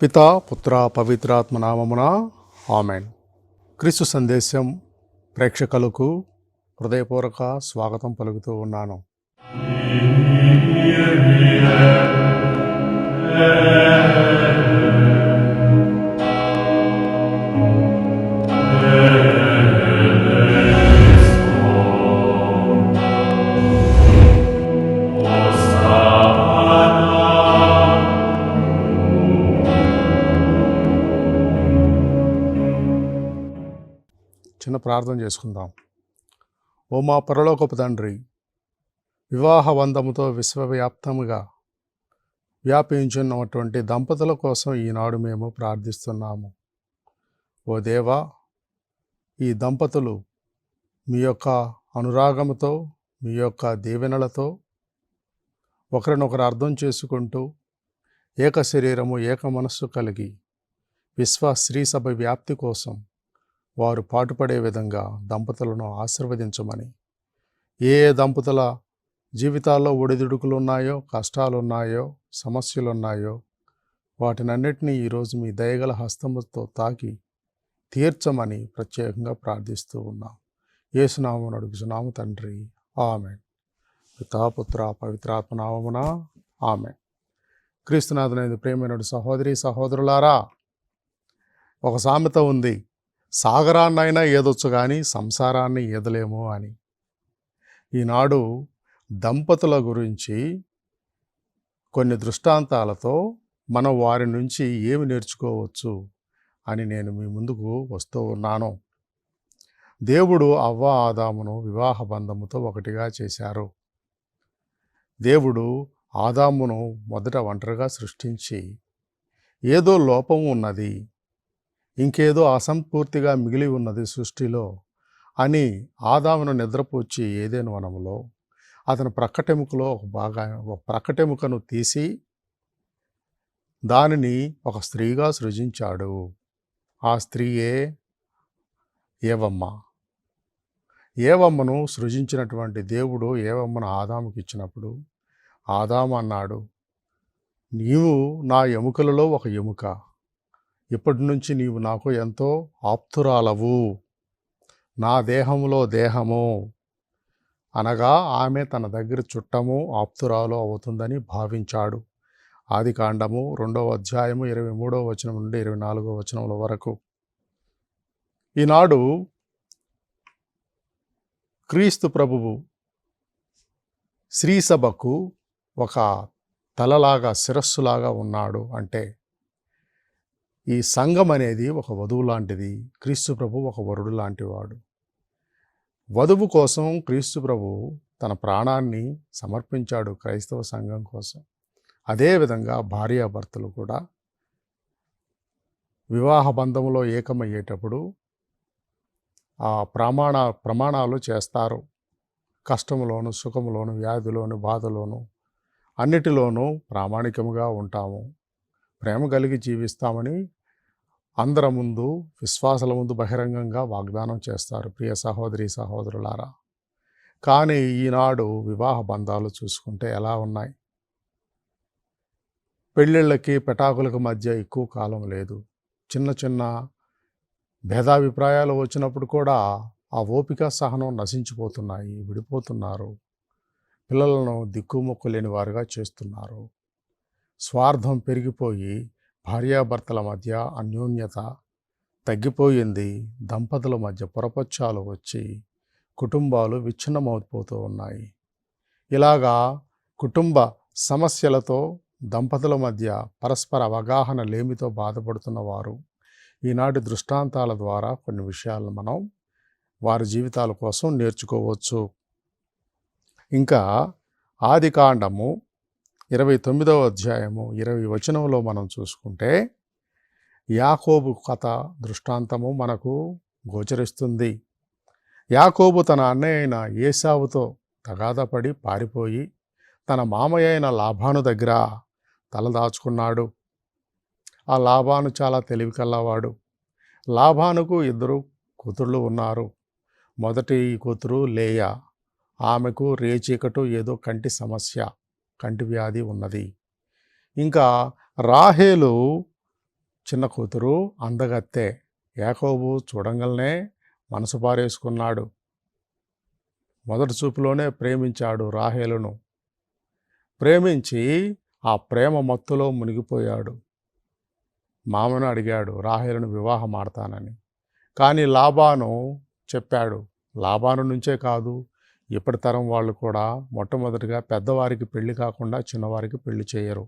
పితా పుత్ర పవిత్రాత్మ నామమున ఆమెన్. క్రీస్తు సందేశం ప్రేక్షకులకు హృదయపూర్వక స్వాగతం పలుకుతూ ఉన్నాను. చిన్న ప్రార్థన చేసుకుందాం. ఓ మా పరలోకపు తండ్రి, వివాహ బంధముతో విశ్వవ్యాప్తముగా వ్యాపించున్నటువంటి దంపతుల కోసం ఈనాడు మేము ప్రార్థిస్తున్నాము. ఓ దేవా, ఈ దంపతులు మీ యొక్క అనురాగముతో, మీ యొక్క దీవెనలతో ఒకరినొకరు అర్థం చేసుకుంటూ ఏక శరీరము ఏక మనస్సు కలిగి స్త్రీ సభ వ్యాప్తి కోసం వారు పాటుపడే విధంగా దంపతులను ఆశీర్వదించమని, ఏ దంపతుల జీవితాల్లో ఒడిదుడుకులు ఉన్నాయో, కష్టాలు ఉన్నాయో, సమస్యలు ఉన్నాయో వాటినన్నిటినీ ఈరోజు మీ దయగల హస్తముతో తాకి తీర్చమని ప్రత్యేకంగా ప్రార్థిస్తూ ఉన్నాం. యేసునామమున అడుగుచున్నాము తండ్రి, ఆమెన్. పితా పుత్ర పవిత్రాత్మ నామమున ఆమెన్. క్రీస్తునాథునైన ప్రేమైన సహోదరి సహోదరులారా, ఒక సామెత ఉంది, సాగరాన్నైనా ఈదొచ్చు కానీ సంసారాన్ని ఈదలేము అని. ఈనాడు దంపతుల గురించి కొన్ని దృష్టాంతాలతో మనం వారి నుంచి ఏమి నేర్చుకోవచ్చు అని నేను మీ ముందుకు వస్తూ ఉన్నాను. దేవుడు అవ్వ ఆదామును వివాహ బంధముతో ఒకటిగా చేశారు. దేవుడు ఆదామును మొదట ఒంటరిగా సృష్టించి ఏదో లోపం ఉన్నది, ఇంకేదో అసంపూర్తిగా మిగిలి ఉన్నది సృష్టిలో అని ఆదామును నిద్రపోచి ఏదైనా వనములో అతని ప్రక్కటెముకలో ఒక ప్రక్కటెముకను తీసి దానిని ఒక స్త్రీగా సృజించాడు. ఆ స్త్రీయే ఏవమ్మ. ఏవమ్మను సృజించినటువంటి దేవుడు ఏవమ్మను ఆదాముకి ఇచ్చినప్పుడు ఆదాము అన్నాడు, నీవు నా ఎముకలలో ఒక ఎముక, ఇప్పటి నుంచి నీవు నాకు ఎంతో ఆప్తురాలవు, నా దేహములో దేహము. అనగా ఆమె తన దగ్గర చుట్టము ఆప్తురాలు అవుతుందని భావించాడు. ఆదికాండము 2వ అధ్యాయము 23వ వచనం నుండి 24వ వచనముల వరకు. ఈనాడు క్రీస్తు ప్రభువు స్త్రీ సభకు ఒక తలలాగా, శిరస్సులాగా ఉన్నాడు. అంటే ఈ సంఘం అనేది ఒక వధువు లాంటిది, క్రీస్తు ప్రభు ఒక వరుడు లాంటివాడు. వధువు కోసం క్రీస్తు ప్రభు తన ప్రాణాన్ని సమర్పించాడు క్రైస్తవ సంఘం కోసం. అదేవిధంగా భార్యాభర్తలు కూడా వివాహ బంధంలో ఏకమయ్యేటప్పుడు ఆ ప్రమాణాలు చేస్తారు. కష్టంలోను, సుఖంలోను, వ్యాధిలోను, బాధలోను అన్నిటిలోనూ ప్రామాణికంగా ఉంటాము, ప్రేమ కలిగి జీవిస్తామని అందరి ముందు, విశ్వాసాల ముందు బహిరంగంగా వాగ్దానం చేస్తారు ప్రియ సహోదరి సహోదరులారా. కానీ ఈనాడు వివాహ బంధాలు చూసుకుంటే ఎలా ఉన్నాయి? పెళ్ళిళ్ళకి, పెటాకులకు మధ్య ఎక్కువ కాలం లేదు. చిన్న చిన్న భేదాభిప్రాయాలు వచ్చినప్పుడు కూడా ఆ ఓపిక సహనం నశించిపోతున్నాయి, విడిపోతున్నారు. పిల్లలను దిక్కుమొక్కు లేని వారుగా చేస్తున్నారు. స్వార్థం పెరిగిపోయి భార్యాభర్తల మధ్య అన్యోన్యత తగ్గిపోయింది. దంపతుల మధ్య పొరపచ్చాలు వచ్చి కుటుంబాలు విచ్ఛిన్నమైపోతూ ఉన్నాయి. ఇలాగా కుటుంబ సమస్యలతో, దంపతుల మధ్య పరస్పర అవగాహన లేమితో బాధపడుతున్న వారు ఈనాటి దృష్టాంతాల ద్వారా కొన్ని విషయాలను మనం వారి జీవితాల కోసం నేర్చుకోవచ్చు. ఇంకా ఆదికాండము 29వ అధ్యాయము 20వ వచనంలో మనం చూసుకుంటే యాకోబు కథ దృష్టాంతము మనకు గోచరిస్తుంది. యాకోబు తన అన్నయ్య అయిన ఏశావుతో తగాదపడి పారిపోయి తన మామయ్య అయిన లాబాను దగ్గర తలదాచుకున్నాడు. ఆ లాబాను చాలా తెలివి కల్లవాడు. లాబానుకు 2 కూతుళ్ళు ఉన్నారు. మొదటి కూతురు లేయా. ఆమెకు రేచీకటు, ఏదో కంటి సమస్య, కంటి వ్యాధి ఉన్నది. ఇంకా రాహేలు చిన్న కూతురు అందగత్తె. యాకోబు చూడంగానే మనసు పారేసుకున్నాడు. మొదటి చూపులోనే ప్రేమించాడు రాహేలును. ప్రేమించి ఆ ప్రేమ మత్తులో మునిగిపోయాడు. మామను అడిగాడు రాహేలును వివాహం ఆడతానని. కానీ లాబాను చెప్పాడు. లాబాను నుంచే కాదు, ఇప్పటి తరం వాళ్ళు కూడా మొట్టమొదటిగా పెద్దవారికి పెళ్లి కాకుండా చిన్నవారికి పెళ్లి చేయరు.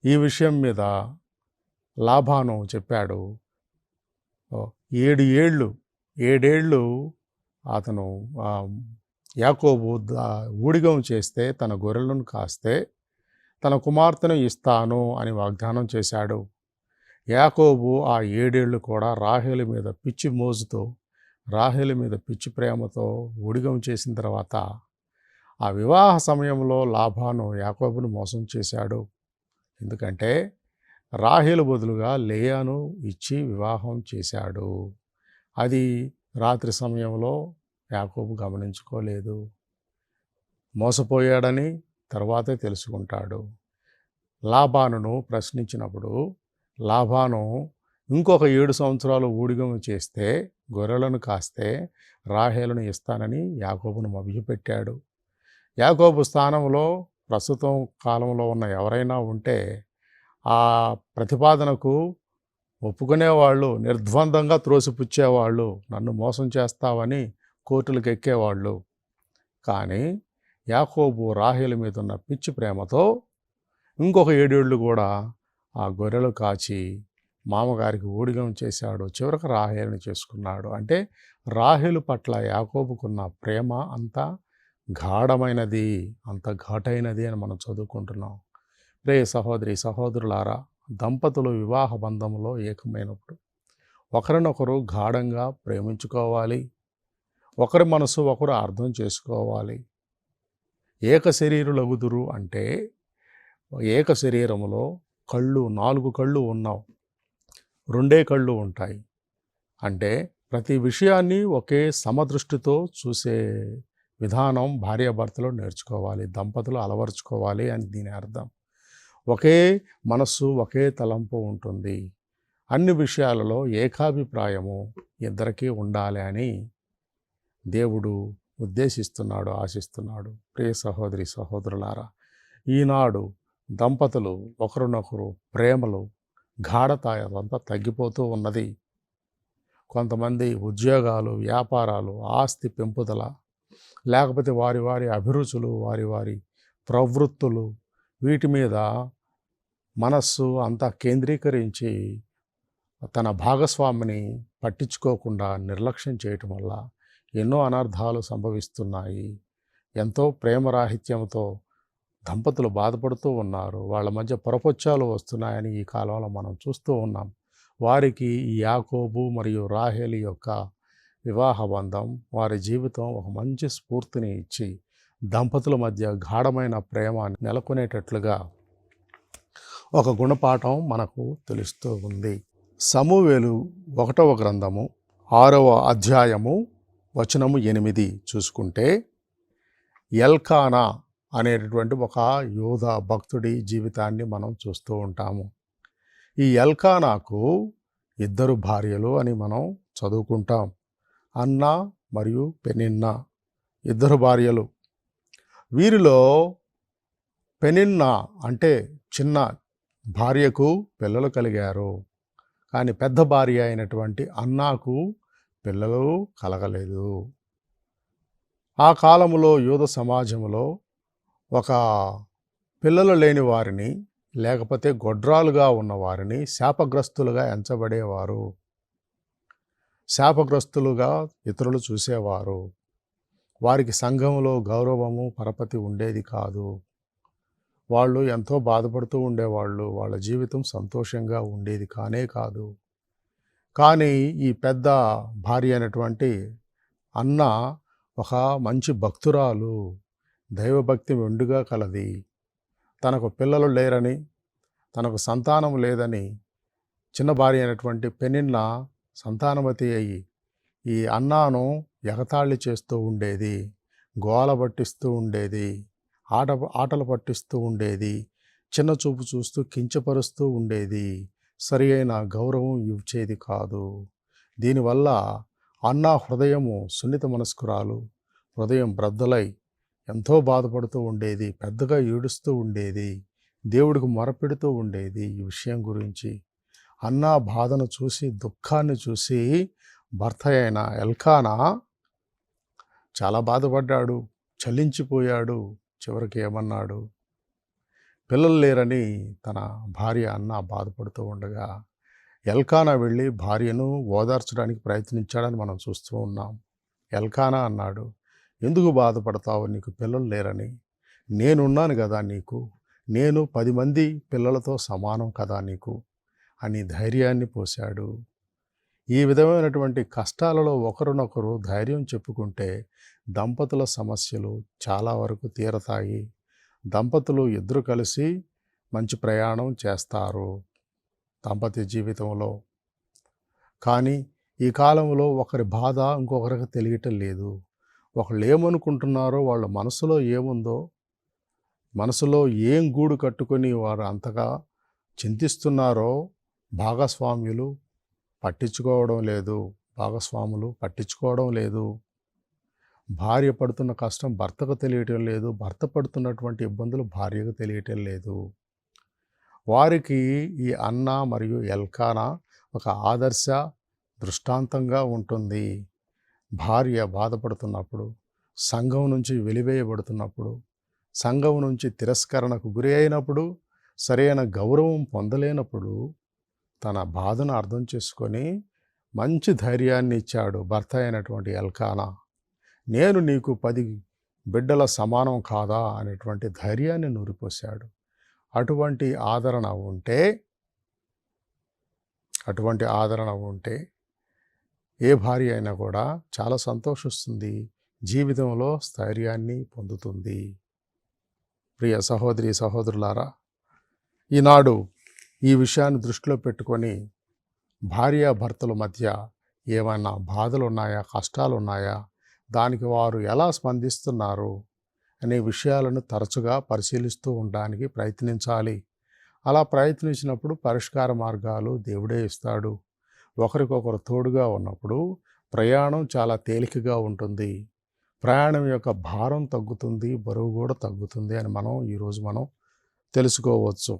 ఈ విషయం మీద లాబాను చెప్పాడు, 7 ఏళ్ళు అతను యాకోబు ఊడిగం చేస్తే, తన గొర్రెలను కాస్తే తన కుమార్తెను ఇస్తాను అని వాగ్దానం చేశాడు. యాకోబు ఆ 7 ఏళ్ళు కూడా రాహేలు మీద పిచ్చి మోజుతో, రాహేలు మీద పిచ్చి ప్రేమతో ఊడిగం చేసిన తర్వాత ఆ వివాహ సమయంలో లాబాను యాకోబును మోసం చేశాడు. ఎందుకంటే రాహేలు బదులుగా లేయాను ఇచ్చి వివాహం చేశాడు. అది రాత్రి సమయంలో యాకోబు గమనించుకోలేదు. మోసపోయాడని తర్వాతే తెలుసుకుంటాడు. లాబానును ప్రశ్నించినప్పుడు లాబాను ఇంకొక 7 సంవత్సరాలు ఊడిగం చేస్తే, గొర్రెలను కాస్తే రాహేలును ఇస్తానని యాకోబును మభ్యపెట్టాడు. యాకోబు స్థానంలో ప్రస్తుతం కాలంలో ఉన్న ఎవరైనా ఉంటే ఆ ప్రతిపాదనకు ఒప్పుకునేవాళ్ళు, నిర్ద్వందంగా త్రోసిపుచ్చేవాళ్ళు, నన్ను మోసం చేస్తావని కోర్టులకు ఎక్కేవాళ్ళు. కానీ యాకోబు రాహేలు మీద ఉన్న పిచ్చి ప్రేమతో ఇంకొక 7 ఏళ్ళు కూడా ఆ గొర్రెలు కాచి మామగారికి ఊడిగం చేశాడు. చివరికి రాహేలుని చేసుకున్నాడు. అంటే రాహేలు పట్ల యాకోబుకున్న ప్రేమ అంత గాఢమైనది, అంత ఘాటైనది అని మనం చదువుకుంటున్నాం. ప్రియ సహోదరి సహోదరులారా, దంపతులు వివాహ బంధంలో ఏకమైనప్పుడు ఒకరినొకరు గాఢంగా ప్రేమించుకోవాలి. ఒకరి మనసు ఒకరు అర్థం చేసుకోవాలి. ఏక శరీరులగుదురు అంటే ఏక శరీరములో 4 కళ్ళు ఉన్నావు, 2 కళ్ళు ఉంటాయి. అంటే ప్రతి విషయాన్ని ఒకే సమదృష్టితో చూసే విధానం భార్యాభర్తలు నేర్చుకోవాలి, దంపతులు అలవరుచుకోవాలి అని దీని అర్థం. ఒకే మనస్సు, ఒకే తలంపు ఉంటుంది. అన్ని విషయాలలో ఏకాభిప్రాయము ఇద్దరికీ ఉండాలి అని దేవుడు ఉద్దేశిస్తున్నాడు, ఆశిస్తున్నాడు. ప్రియ సహోదరి సహోదరులారా, ఈనాడు దంపతులు ఒకరినొకరు ప్రేమలు గాఢత అదంతా తగ్గిపోతూ ఉన్నది. కొంతమంది ఉద్యోగాలు, వ్యాపారాలు, ఆస్తి పెంపుదల, లేకపోతే వారి వారి అభిరుచులు, వారి వారి ప్రవృత్తులు, వీటి మీద మనస్సు అంతా కేంద్రీకరించి తన భాగస్వామిని పట్టించుకోకుండా నిర్లక్ష్యం చేయటం వల్ల ఎన్నో అనర్థాలు సంభవిస్తున్నాయి. ఎంతో ప్రేమరాహిత్యంతో దంపతులు బాధపడుతూ ఉన్నారు. వాళ్ళ మధ్య పొరపొచ్చాలు వస్తున్నాయని ఈ కాలంలో మనం చూస్తూ ఉన్నాం. వారికి ఈ యాకోబు మరియు రాహేలు యొక్క వివాహ బంధం, వారి జీవితం ఒక మంచి స్ఫూర్తిని ఇచ్చి దంపతుల మధ్య గాఢమైన ప్రేమ నెలకొనేటట్లుగా ఒక గుణపాఠం మనకు తెలుస్తూ ఉంది. సమూయేలు 1వ గ్రంథము 6వ అధ్యాయము వచనము 8 చూసుకుంటే, ఎల్కానా అనేటటువంటి ఒక యోధ భక్తుడి జీవితాన్ని మనం చూస్తూ ఉంటాము. ఈ ఎల్కానాకు 2 భార్యలు అని మనం చదువుకుంటాం. అన్నా మరియు పెనిన్నా 2 భార్యలు. వీరిలో పెనిన్నా అంటే చిన్న భార్యకు పిల్లలు కలిగారు. కానీ పెద్ద భార్య అయినటువంటి అన్నాకు పిల్లలు కలగలేదు. ఆ కాలంలో యూద సమాజంలో ఒక పిల్లలు లేని వారిని, లేకపోతే గొడ్రాలుగా ఉన్నవారిని శాపగ్రస్తులుగా ఎంచబడేవారు. శాపగ్రస్తులుగా ఇతరులు చూసేవారు. వారికి సంఘంలో గౌరవము, పరపతి ఉండేది కాదు. వాళ్ళు ఎంతో బాధపడుతూ ఉండేవాళ్ళు. వాళ్ళ జీవితం సంతోషంగా ఉండేది కానే కాదు. కానీ ఈ పెద్ద భార్య అయినటువంటి అన్న ఒక మంచి భక్తురాలు, దైవభక్తి మెండుగా కలది. తనకు పిల్లలు లేరని, తనకు సంతానం లేదని చిన్న భార్య అయినటువంటి పెనిన్నా సంతానవతి అయ్యి ఈ అన్నాను ఎగతాళి చేస్తూ ఉండేది, గోల పట్టిస్తూ ఉండేది, ఆటలు పట్టిస్తూ ఉండేది, చిన్న చూపు చూస్తూ కించపరుస్తూ ఉండేది. సరి అయిన గౌరవం ఇచ్చేది కాదు. దీనివల్ల అన్న హృదయము సున్నిత మనస్కురాలు, హృదయం బ్రద్దలై ఎంతో బాధపడుతూ ఉండేది, పెద్దగా ఏడుస్తూ ఉండేది, దేవుడికి మొరపెడుతూ ఉండేది. ఈ విషయం గురించి అన్న బాధను చూసి, దుఃఖాన్ని చూసి భర్త అయిన ఎల్కానా చాలా బాధపడ్డాడు, చలించిపోయాడు. చివరికి ఏమన్నాడు, పిల్లలు లేరని తన భార్య అన్న బాధపడుతూ ఉండగా ఎల్కానా వెళ్ళి భార్యను ఓదార్చడానికి ప్రయత్నించాడని మనం చూస్తూ ఉన్నాం. ఎల్కానా అన్నాడు, ఎందుకు బాధపడతావు, నీకు పిల్లలు లేరని? నేనున్నాను కదా నీకు, నేను 10 మంది పిల్లలతో సమానం కదా నీకు అని ధైర్యాన్ని పోశాడు. ఈ విధమైనటువంటి కష్టాలలో ఒకరినొకరు ధైర్యం చెప్పుకుంటే దంపతుల సమస్యలు చాలా వరకు తీరతాయి. దంపతులు ఇద్దరు కలిసి మంచి ప్రయాణం చేస్తారు దాంపత్య జీవితంలో. కానీ ఈ కాలంలో ఒకరి బాధ ఇంకొకరికి తెలియటం లేదు. ఒకళ్ళు ఏమనుకుంటున్నారో, వాళ్ళ మనసులో ఏముందో, మనసులో ఏం గూడు కట్టుకొని వారు అంతగా చింతిస్తున్నారో భాగస్వాములు పట్టించుకోవడం లేదు. భార్య పడుతున్న కష్టం భర్తకు తెలియటం లేదు, భర్త పడుతున్నటువంటి ఇబ్బందులు భార్యకు తెలియటం లేదు. వారికి ఈ అన్న మరియు ఎల్కానా ఒక ఆదర్శ దృష్టాంతంగా ఉంటుంది. భార్య బాధపడుతున్నప్పుడు, సంఘం నుంచి వెలివేయబడుతున్నప్పుడు, సంఘం నుంచి తిరస్కరణకు గురి అయినప్పుడు, సరైన గౌరవం పొందలేనప్పుడు తన బాధను అర్థం చేసుకొని మంచి ధైర్యాన్ని ఇచ్చాడు భర్త అయినటువంటి ఎల్కానా. నేను నీకు 10 బిడ్డల సమానం కాదా అనేటువంటి ధైర్యాన్ని నూరిపోశాడు. అటువంటి ఆదరణ ఉంటే ఏ భార్య అయినా కూడా చాలా సంతోషిస్తుంది, జీవితంలో స్థైర్యాన్ని పొందుతుంది. ప్రియ సహోదరి సహోదరులారా, ఈనాడు ఈ విషయాన్ని దృష్టిలో పెట్టుకొని భార్యాభర్తల మధ్య ఏమైనా బాధలు ఉన్నాయా, కష్టాలు ఉన్నాయా, దానికి వారు ఎలా స్పందిస్తున్నారు అనే విషయాలను తరచుగా పరిశీలిస్తూ ఉండడానికి ప్రయత్నించాలి. అలా ప్రయత్నించినప్పుడు పరిష్కార మార్గాలు దేవుడే ఇస్తాడు. ఒకరికొకరు తోడుగా ఉన్నప్పుడు ప్రయాణం చాలా తేలికగా ఉంటుంది. ప్రయాణం యొక్క భారం తగ్గుతుంది, బరువు కూడా తగ్గుతుంది అని ఈరోజు మనం తెలుసుకోవచ్చు.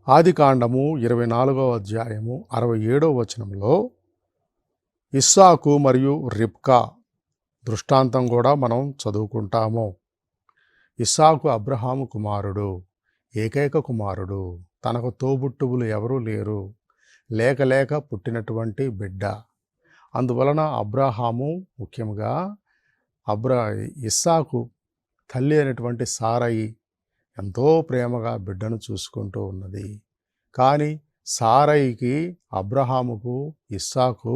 ఆదికాండము 24వ అధ్యాయము 67వ వచనంలో ఇస్సాకు మరియు రిబ్కా దృష్టాంతం కూడా మనం చదువుకుంటాము. ఇస్సాకు అబ్రహాము కుమారుడు, ఏకైక కుమారుడు, తనకు తోబుట్టువులు ఎవరూ లేరు, లేక పుట్టినటువంటి బిడ్డ. అందువలన అబ్రహాము, ముఖ్యంగా ఇస్సాకు తల్లి అయినటువంటి సారయి ఎంతో ప్రేమగా బిడ్డను చూసుకుంటూ ఉన్నది. కానీ సారయికి, అబ్రహాముకు, ఇస్సాకు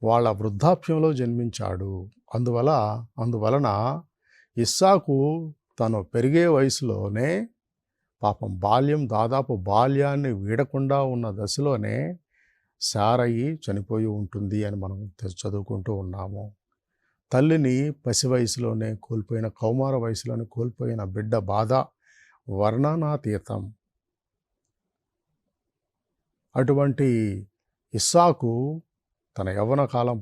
వాళ్ళ వృద్ధాప్యంలో జన్మించాడు. అందువలన ఇస్సాకు తను పెరిగే వయసులోనే, పాపం దాదాపు బాల్యాన్ని వీడకుండా ఉన్న దశలోనే సారయి చనిపోయి ఉంటుంది అని మనం చదువుకుంటూ ఉన్నాము. తల్లిని పసి వయసులోనే కోల్పోయిన, కౌమార వయసులోనే కోల్పోయిన బిడ్డ బాధ వర్ణనాతీతం. అటువంటి ఇస్సాకు తన యవ్వనంలో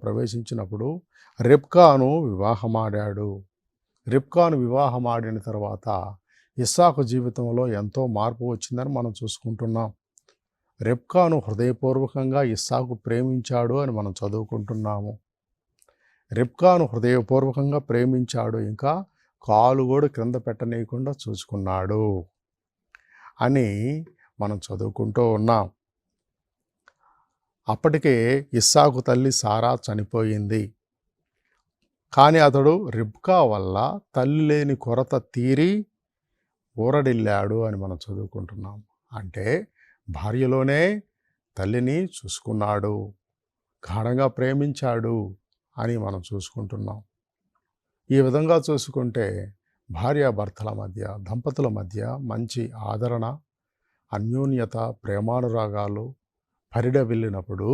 ప్రవేశించినప్పుడు రిబ్కాను వివాహమాడాడు. రిబ్కాను వివాహమాడిన తర్వాత ఇస్సాకు జీవితంలో ఎంతో మార్పు వచ్చిందని మనం చూసుకుంటున్నాం. రిబ్కాను హృదయపూర్వకంగా ఇస్సాకు ప్రేమించాడు అని మనం చదువుకుంటున్నాము. రిబ్కాను హృదయపూర్వకంగా ప్రేమించాడు, ఇంకా కాలు కూడా క్రింద పెట్టనీయకుండా చూసుకున్నాడు అని మనం చదువుకుంటూ ఉన్నాం. అప్పటికే ఇస్సాకు తల్లి సారా చనిపోయింది. కానీ అతడు రిబ్కా వల్ల తల్లి లేని కొరత తీరి ఊరడిల్లాడు అని మనం చదువుకుంటున్నాం. అంటే భార్యలోనే తల్లిని చూసుకున్నాడు, గాఢంగా ప్రేమించాడు అని మనం చూసుకుంటున్నాం. ఈ విధంగా చూసుకుంటే భార్యాభర్తల మధ్య, దంపతుల మధ్య మంచి ఆదరణ, అన్యోన్యత, ప్రేమానురాగాలు పరిడవిల్లినప్పుడు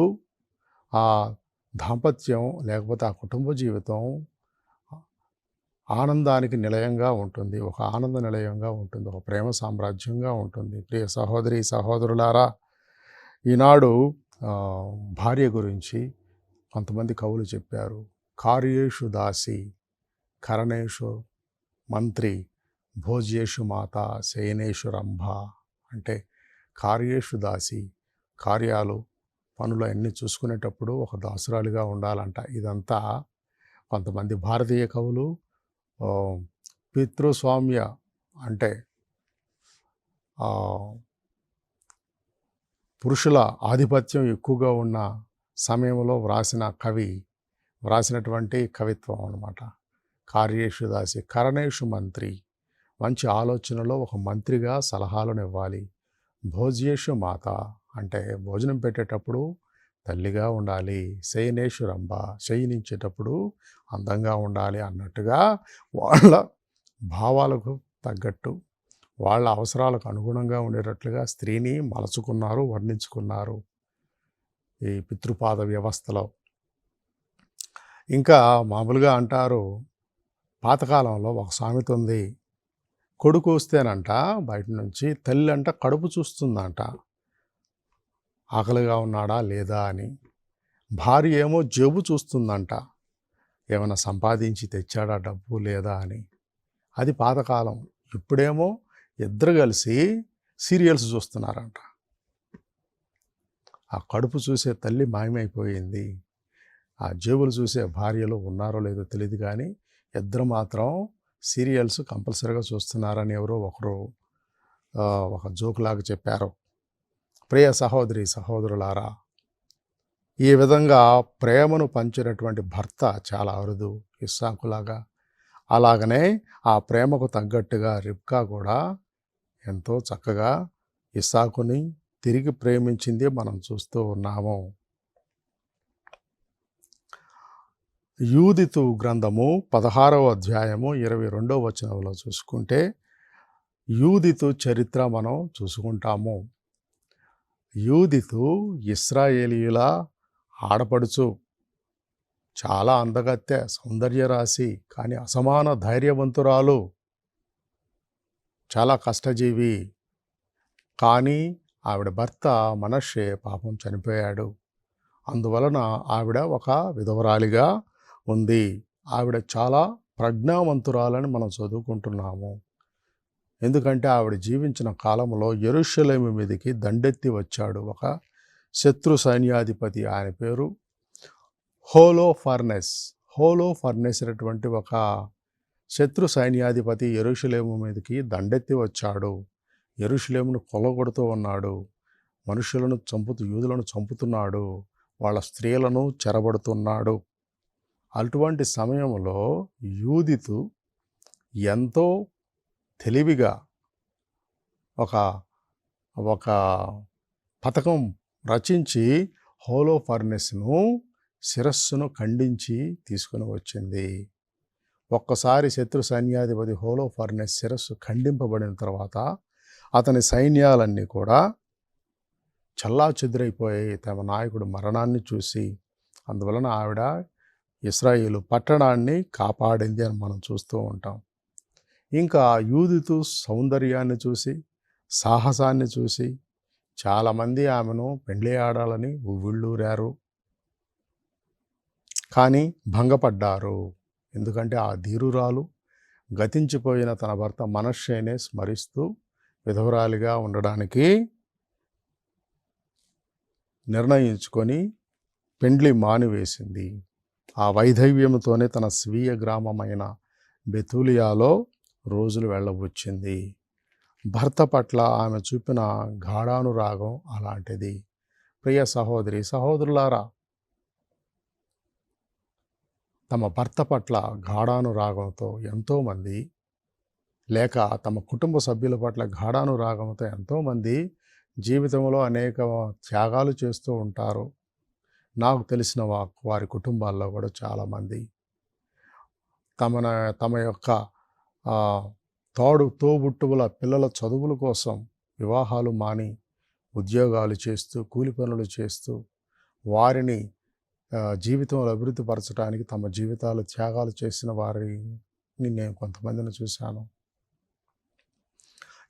ఆ దాంపత్యం లేకపోతే ఆ కుటుంబ జీవితం ఆనందానికి నిలయంగా ఉంటుంది, ఒక ఆనంద నిలయంగా ఉంటుంది, ఒక ప్రేమ సామ్రాజ్యంగా ఉంటుంది. ప్రియ సహోదరి సహోదరులారా, ఈనాడు భార్య గురించి కొంతమంది కవులు చెప్పారు. కార్యేషు దాసి కరణేషు మంత్రి భోజ్యేషు మాత శయనేషు రంభ. అంటే కార్యేషు దాసి, కార్యాలు పనులు అన్నీ చూసుకునేటప్పుడు ఒక దాసురాలిగా ఉండాలంట. ఇదంతా కొంతమంది భారతీయ కవులు పితృస్వామ్య అంటే పురుషుల ఆధిపత్యం ఎక్కువగా ఉన్న సమయంలో వ్రాసినటువంటి కవిత్వం అన్నమాట. కార్యేషు దాసి కరణేషు మంత్రి, మంచి ఆలోచనలో ఒక మంత్రిగా సలహాలను ఇవ్వాలి. భోజ్యేషు మాత అంటే భోజనం పెట్టేటప్పుడు తల్లిగా ఉండాలి. శయనేషు రంభ శయనించేటప్పుడు అందంగా ఉండాలి అన్నట్టుగా వాళ్ళ భావాలకు తగ్గట్టు, వాళ్ళ అవసరాలకు అనుగుణంగా ఉండేటట్లుగా స్త్రీని మలచుకున్నారు, వర్ణించుకున్నారు ఈ పితృపాద వ్యవస్థలో. ఇంకా మామూలుగా అంటారు, పాతకాలంలో ఒక సామెత ఉంది. కొడుకు వస్తేనంట బయట నుంచి తల్లి అంట కడుపు చూస్తుందంట, ఆకలిగా ఉన్నాడా లేదా అని. భార్య ఏమో జేబు చూస్తుందంట, ఏమైనా సంపాదించి తెచ్చాడా డబ్బు లేదా అని. అది పాతకాలం. ఇప్పుడేమో ఇద్దరు కలిసి సీరియల్స్ చూస్తున్నారంట. ఆ కడుపు చూసే తల్లి మాయమైపోయింది. ఆ జేబులు చూసే భార్యలు ఉన్నారో లేదో తెలియదు, కానీ ఇద్దరు మాత్రం సీరియల్స్ కంపల్సరీగా చూస్తున్నారని ఎవరో ఒకరు ఒక జోకులాగా చెప్పారు. ప్రియ సహోదరి సహోదరులారా, ఈ విధంగా ప్రేమను పంచినటువంటి భర్త చాలా అరుదు, ఇస్సాకులాగా. అలాగనే ఆ ప్రేమకు తగ్గట్టుగా రిబ్కా కూడా ఎంతో చక్కగా ఇస్సాకుని తిరిగి ప్రేమించింది మనం చూస్తూ ఉన్నాము. యూదితు గ్రంథము 16వ అధ్యాయము 22వ వచనంలో చూసుకుంటే యూదితు చరిత్ర మనం చూసుకుంటాము. యూదితు ఇశ్రాయేలీయుల ఆడపడుచు, చాలా అందగత్తె, సౌందర్య రాశి, కానీ అసమాన ధైర్యవంతురాలు, చాలా కష్టజీవి. కానీ ఆవిడ భర్త మనష్షే పాపం చనిపోయాడు. అందువలన ఆవిడ ఒక విధవరాలిగా ఉంది. ఆవిడ చాలా ప్రజ్ఞావంతురాలని మనం చదువుకుంటున్నాము. ఎందుకంటే ఆవిడ జీవించిన కాలంలో యెరూషలేము మీదకి దండెత్తి వచ్చాడు ఒక శత్రు సైన్యాధిపతి. ఆయన పేరు హోలోఫర్నెస్. హోలోఫర్నెస్ అనేటువంటి ఒక శత్రు సైన్యాధిపతి యెరూషలేము మీదకి దండెత్తి వచ్చాడు. యెరూషలేమును కొల్లగొడుతూ ఉన్నాడు. మనుషులను యూదులను చంపుతున్నాడు. వాళ్ళ స్త్రీలను చెరబడుతున్నాడు. అటువంటి సమయంలో యూదితు ఎంతో తెలివిగా ఒక పథకం రచించి హోలోఫర్నెస్ను శిరస్సును ఖండించి తీసుకుని వచ్చింది. ఒక్కసారి శత్రు సైన్యాధిపతి హోలోఫర్నెస్ శిరస్సు ఖండింపబడిన తర్వాత అతని సైన్యాలన్నీ కూడా చెల్లాచెదురైపోయాయి తమ నాయకుడు మరణాన్ని చూసి. అందువలన ఆవిడ ఇశ్రాయేలు పట్టణాన్ని కాపాడింది అని మనం చూస్తూ ఉంటాం. ఇంకా యూదితు సౌందర్యాన్ని చూసి, సాహసాన్ని చూసి చాలామంది ఆమెను పెండ్లి ఆడాలని ఉవ్విళ్ళూరారు. కానీ భంగపడ్డారు. ఎందుకంటే ఆ ధీరురాలు గతించిపోయిన తన భర్త మనష్షేనే స్మరిస్తూ విధవరాలిగా ఉండడానికి నిర్ణయించుకొని పెండ్లి మానివేసింది. ఆ వైధవ్యంతోనే తన స్వీయ గ్రామమైన బెతూలియాలో రోజులు వెళ్ళబుచ్చింది. భర్త పట్ల ఆమె చూపిన గాఢానురాగం అలాంటిది. ప్రియ సహోదరి సహోదరులారా, తమ భర్త పట్ల గాఢానురాగంతో ఎంతోమంది, లేక తమ కుటుంబ సభ్యుల పట్ల గాఢానురాగంతో ఎంతోమంది జీవితంలో అనేక త్యాగాలు చేస్తూ ఉంటారు. నాకు తెలిసిన వారి కుటుంబాల్లో కూడా చాలామంది తమ యొక్క తోబుట్టువుల పిల్లల చదువుల కోసం వివాహాలు మాని ఉద్యోగాలు చేస్తూ, కూలి పనులు చేస్తూ, వారిని జీవితంలో అభివృద్ధి పరచడానికి తమ జీవితాలు త్యాగాలు చేసిన వారిని నేను కొంతమందిని చూశాను.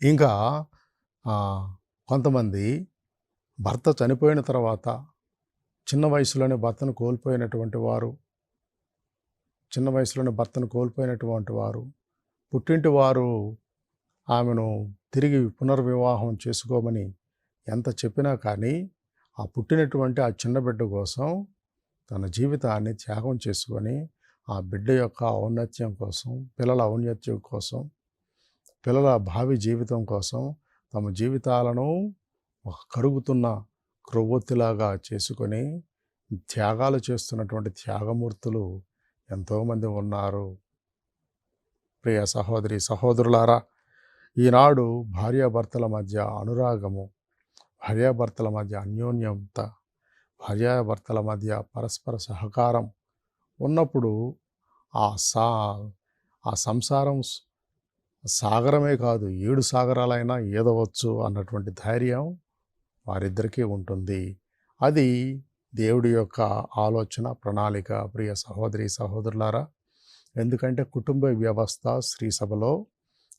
ఇంకా కొంతమంది భర్త చనిపోయిన తర్వాత చిన్న వయసులోనే భర్తను కోల్పోయినటువంటి వారు పుట్టింటి వారు ఆమెను తిరిగి పునర్వివాహం చేసుకోమని ఎంత చెప్పినా కానీ ఆ పుట్టినటువంటి ఆ చిన్న బిడ్డ కోసం తన జీవితాన్ని త్యాగం చేసుకొని ఆ బిడ్డ యొక్క ఔన్నత్యం కోసం, పిల్లల ఔన్నత్యం కోసం, పిల్లల భావి జీవితం కోసం తమ జీవితాలను ఒక కరుగుతున్న క్రొవ్వొత్తిలాగా చేసుకొని త్యాగాలు చేస్తున్నటువంటి త్యాగమూర్తులు ఎంతోమంది ఉన్నారు. ప్రియ సహోదరి సహోదరులారా, ఈనాడు భార్యాభర్తల మధ్య అనురాగము, భార్యాభర్తల మధ్య అన్యోన్యత, భార్యాభర్తల మధ్య పరస్పర సహకారం ఉన్నప్పుడు ఆ సంసారం సాగరమే కాదు, 7 సాగరాలైనా ఈదవచ్చు అన్నటువంటి ధైర్యం వారిద్దరికీ ఉంటుంది. అది దేవుడి యొక్క ఆలోచన, ప్రణాళిక. ప్రియ సహోదరి సహోదరులారా, ఎందుకంటే కుటుంబ వ్యవస్థ శ్రీసభలో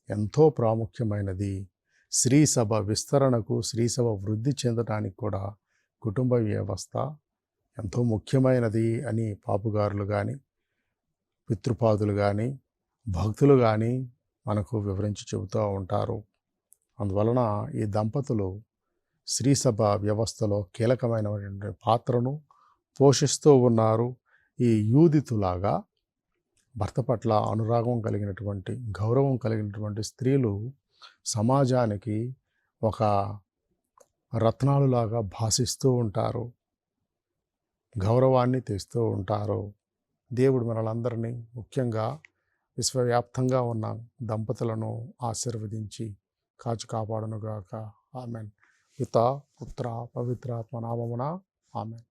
ఎంతో ప్రాముఖ్యమైనది. శ్రీసభ విస్తరణకు, శ్రీసభ వృద్ధి చెందడానికి కూడా కుటుంబ వ్యవస్థ ఎంతో ముఖ్యమైనది అని పాపుగారులు కానీ, పితృపాదులు కానీ, భక్తులు కానీ మనకు వివరించి చెబుతూ ఉంటారు. అందువలన ఈ దంపతులు శ్రీసభ వ్యవస్థలో కీలకమైనటువంటి పాత్రను పోషిస్తూ ఉన్నారు. ఈ యూదితులాగా భర్త పట్ల అనురాగం కలిగినటువంటి, గౌరవం కలిగినటువంటి స్త్రీలు సమాజానికి ఒక రత్నాలులాగా భాసిస్తూ ఉంటారు, గౌరవాన్ని తెస్తూ ఉంటారు. దేవుడు మనలందరినీ, ముఖ్యంగా విశ్వవ్యాప్తంగా ఉన్న దంపతులను ఆశీర్వదించి కాచి కాపాడునుగాక. ఆమెన్. పితా, పుత్ర, పవిత్రాత్మ నామమున ఆమెన్.